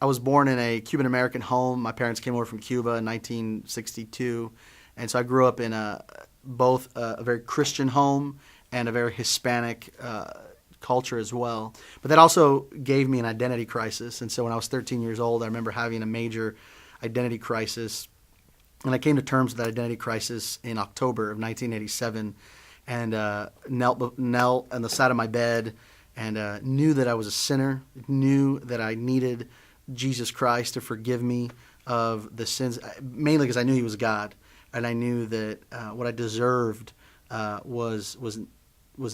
I was born in a Cuban-American home. My parents came over from Cuba in 1962. And so I grew up in both a very Christian home and a very Hispanic culture as well. But that also gave me an identity crisis. And so when I was 13 years old, I remember having a major identity crisis. And I came to terms with that identity crisis in October of 1987 and knelt on the side of my bed and knew that I was a sinner, knew that I needed Jesus Christ to forgive me of the sins, mainly because I knew he was God. And I knew that what I deserved was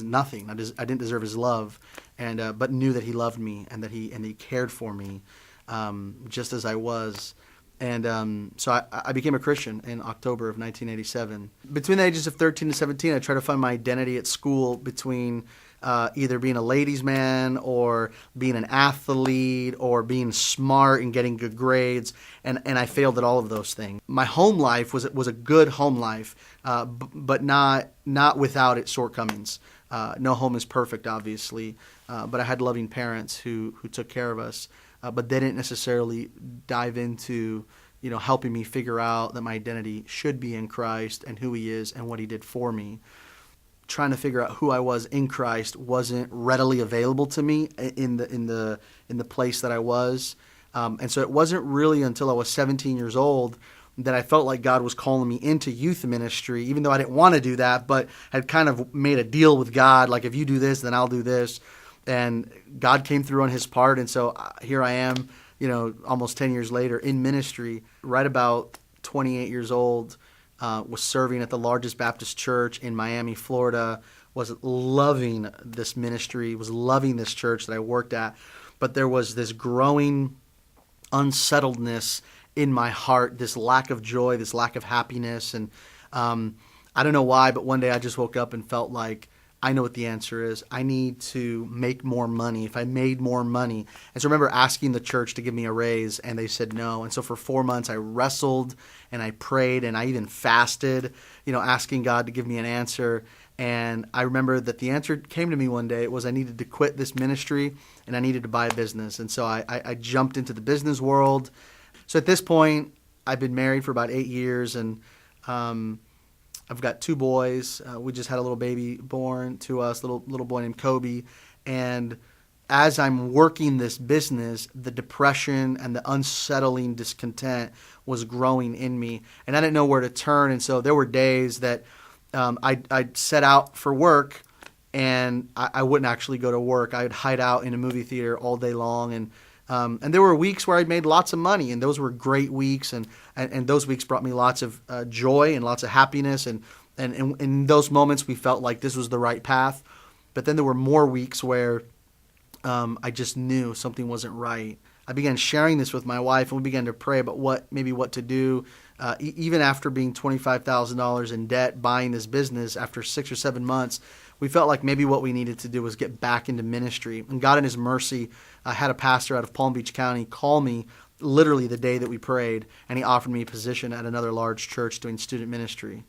nothing. I didn't deserve his love, but knew that he loved me and that he cared for me just as I was. And so I became a Christian in October of 1987. Between the ages of 13 and 17, I tried to find my identity at school between either being a ladies' man or being an athlete or being smart and getting good grades, and I failed at all of those things. My home life was a good home life, but not without its shortcomings. No home is perfect, obviously, but I had loving parents who took care of us, but they didn't necessarily dive into helping me figure out that my identity should be in Christ and who he is and what he did for me. Trying to figure out who I was in Christ wasn't readily available to me in the place that I was, and so it wasn't really until I was 17 years old that I felt like God was calling me into youth ministry, even though I didn't want to do that, but had kind of made a deal with God, like if you do this, then I'll do this, and God came through on his part, and so here I am, almost 10 years later in ministry, right about 28 years old. Was serving at the largest Baptist church in Miami, Florida, was loving this ministry, was loving this church that I worked at. But there was this growing unsettledness in my heart, this lack of joy, this lack of happiness. And I don't know why, but one day I just woke up and felt like, I know what the answer is. I need to make more money. If I made more money. And so I remember asking the church to give me a raise, and they said no. And so for 4 months, I wrestled and I prayed and I even fasted, asking God to give me an answer. And I remember that the answer came to me one day. It was I needed to quit this ministry and I needed to buy a business. And so I jumped into the business world. So at this point, I've been married for about 8 years, and I've got 2 boys. We just had a little baby born to us, little boy named Kobe. And as I'm working this business, the depression and the unsettling discontent was growing in me, and I didn't know where to turn. And so there were days that I'd set out for work, and I wouldn't actually go to work. I would hide out in a movie theater all day long, and there were weeks where I'd made lots of money, and those were great weeks, and those weeks brought me lots of joy and lots of happiness, and in those moments we felt like this was the right path. But then there were more weeks where I just knew something wasn't right. I began sharing this with my wife, and we began to pray about what to do. Even after being $25,000 in debt, buying this business, after 6 or 7 months, we felt like maybe what we needed to do was get back into ministry. And God in his mercy had a pastor out of Palm Beach County call me literally the day that we prayed, and he offered me a position at another large church doing student ministry.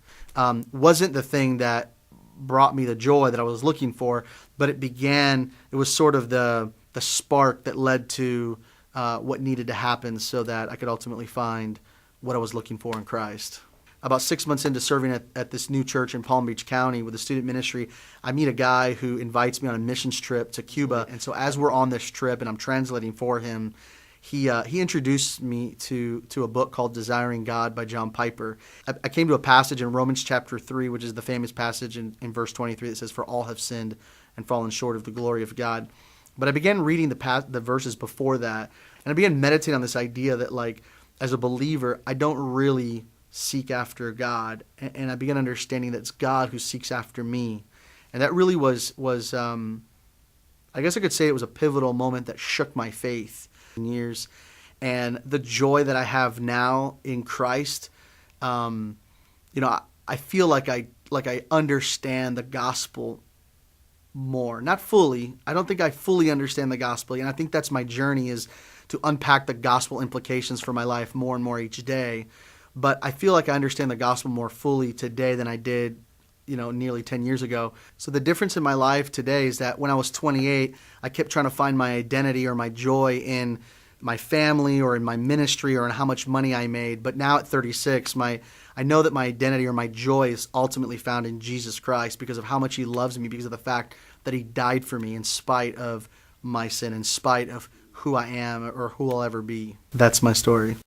Wasn't the thing that brought me the joy that I was looking for, but it was sort of the spark that led to what needed to happen so that I could ultimately find what I was looking for in Christ. About 6 months into serving at this new church in Palm Beach County with the student ministry, I meet a guy who invites me on a missions trip to Cuba. And so as we're on this trip and I'm translating for him, he introduced me to a book called Desiring God by John Piper. I came to a passage in Romans chapter 3, which is the famous passage in verse 23 that says, "For all have sinned and fallen short of the glory of God." But I began reading the verses before that, and I began meditating on this idea that, like, as a believer, I don't really seek after God, and I began understanding that it's God who seeks after me. And that really was I guess I could say it was a pivotal moment that shook my faith in years. And the joy that I have now in Christ, I feel like I understand the gospel more. Not fully. I don't think I fully understand the gospel, and I think that's my journey, is to unpack the gospel implications for my life more and more each day. But I feel like I understand the gospel more fully today than I did, nearly 10 years ago. So the difference in my life today is that when I was 28, I kept trying to find my identity or my joy in my family or in my ministry or in how much money I made. But now at 36, I know that my identity or my joy is ultimately found in Jesus Christ because of how much he loves me, because of the fact that he died for me in spite of my sin, in spite of who I am or who I'll ever be. That's my story.